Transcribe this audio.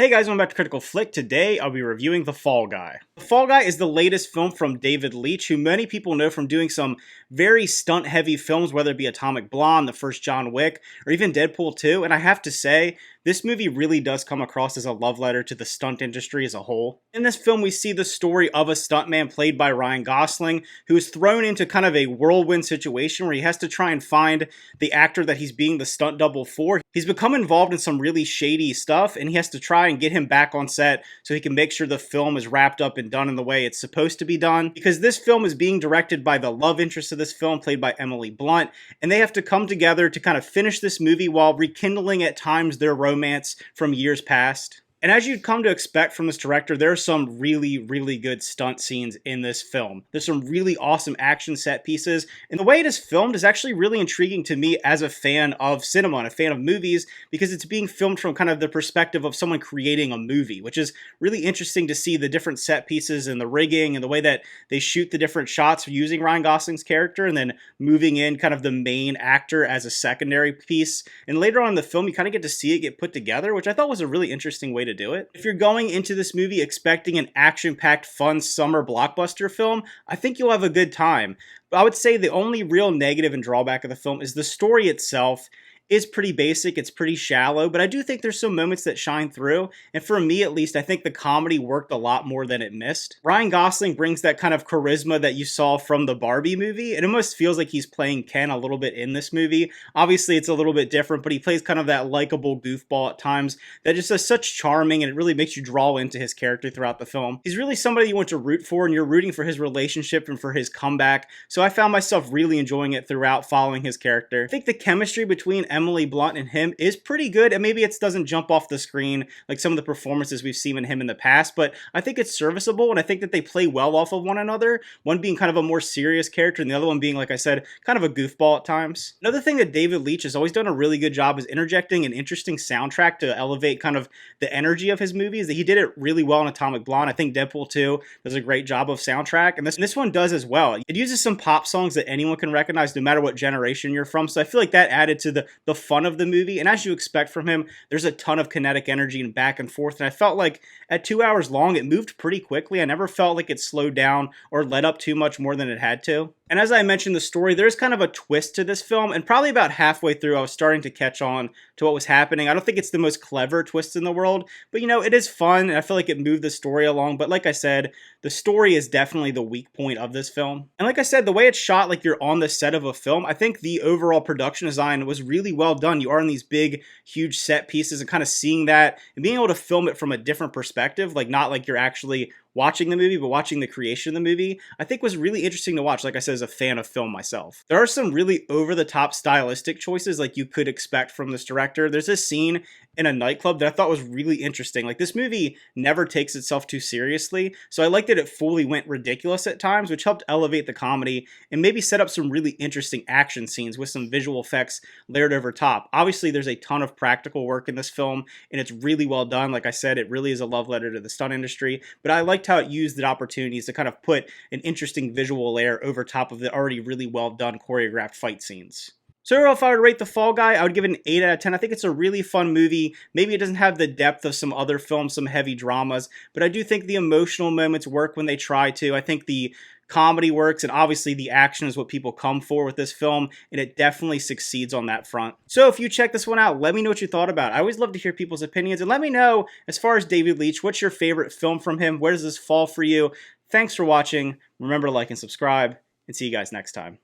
Hey guys, welcome back to Critical Flick. Today I'll be reviewing The Fall Guy. The Fall Guy is the latest film from David Leitch, who many people know from doing some very stunt-heavy films, whether it be Atomic Blonde, the first John Wick, or even Deadpool 2, and I have to say, this movie really does come across as a love letter to the stunt industry as a whole. In this film, we see the story of a stuntman played by Ryan Gosling, who is thrown into kind of a whirlwind situation where he has to try and find the actor that he's being the stunt double for. He's become involved in some really shady stuff, and he has to try and get him back on set so he can make sure the film is wrapped up and done in the way it's supposed to be done. Because this film is being directed by the love interest of this film, played by Emily Blunt, and they have to come together to kind of finish this movie while rekindling at times their romance from years past. And as you'd come to expect from this director, there are some really good stunt scenes in this film. There's some really awesome action set pieces, and the way it is filmed is actually really intriguing to me as a fan of cinema and a fan of movies, because it's being filmed from kind of the perspective of someone creating a movie, which is really interesting to see the different set pieces and the rigging and the way that they shoot the different shots using Ryan Gosling's character and then moving in kind of the main actor as a secondary piece. And later on in the film, you kind of get to see it get put together, which I thought was a really interesting way to do it. If you're going into this movie expecting an action-packed, fun summer blockbuster film, I think you'll have a good time. But I would say the only real negative and drawback of the film is the story itself is pretty basic, it's pretty shallow, but I do think there's some moments that shine through, and for me at least, I think the comedy worked a lot more than it missed. Ryan Gosling brings that kind of charisma that you saw from the Barbie movie. It almost feels like he's playing Ken a little bit in this movie. Obviously, it's a little bit different, but he plays kind of that likable goofball at times that just is such charming, and it really makes you draw into his character throughout the film. He's really somebody you want to root for, and you're rooting for his relationship and for his comeback, so I found myself really enjoying it throughout following his character. I think the chemistry between Emily Blunt and him is pretty good, and maybe it doesn't jump off the screen like some of the performances we've seen in him in the past, but I think it's serviceable, and I think that they play well off of one another, one being kind of a more serious character and the other one being, like I said, kind of a goofball at times. Another thing that David Leitch has always done a really good job is interjecting an interesting soundtrack to elevate kind of the energy of his movies. That he did it really well in Atomic Blonde. I think Deadpool 2 does a great job of soundtrack, and this one does as well. It uses some pop songs that anyone can recognize no matter what generation you're from, so I feel like that added to the fun of the movie. And as you expect from him, there's a ton of kinetic energy and back and forth, and I felt like at 2 hours long it moved pretty quickly. I never felt like it slowed down or let up too much more than it had to. And as I mentioned the story, there's kind of a twist to this film, and probably about halfway through I was starting to catch on to what was happening. I don't think it's the most clever twist in the world, but you know, it is fun, and I feel like it moved the story along. But like I said, the story is definitely the weak point of this film. And like I said, the way it's shot like you're on the set of a film, I think the overall production design was really well done. You are in these big, huge set pieces and kind of seeing that and being able to film it from a different perspective, like not like you're actually watching the movie, but watching the creation of the movie, I think was really interesting to watch, like I said, as a fan of film myself. There are some really over-the-top stylistic choices like you could expect from this director. There's this scene in a nightclub that I thought was really interesting. Like, this movie never takes itself too seriously, so I liked that it fully went ridiculous at times, which helped elevate the comedy and maybe set up some really interesting action scenes with some visual effects layered over top. Obviously, there's a ton of practical work in this film, and it's really well done. Like I said, it really is a love letter to the stunt industry, but I liked how it used the opportunities to kind of put an interesting visual layer over top of the already really well done choreographed fight scenes. So if I were to rate The Fall Guy, I would give it an 8 out of 10. I think it's a really fun movie. Maybe it doesn't have the depth of some other films, some heavy dramas, but I do think the emotional moments work when they try to. I think the comedy works, and obviously the action is what people come for with this film, and it definitely succeeds on that front. So if you check this one out, let me know what you thought about it. I always love to hear people's opinions, and let me know, as far as David Leitch, what's your favorite film from him? Where does this fall for you? Thanks for watching. Remember to like and subscribe, and see you guys next time.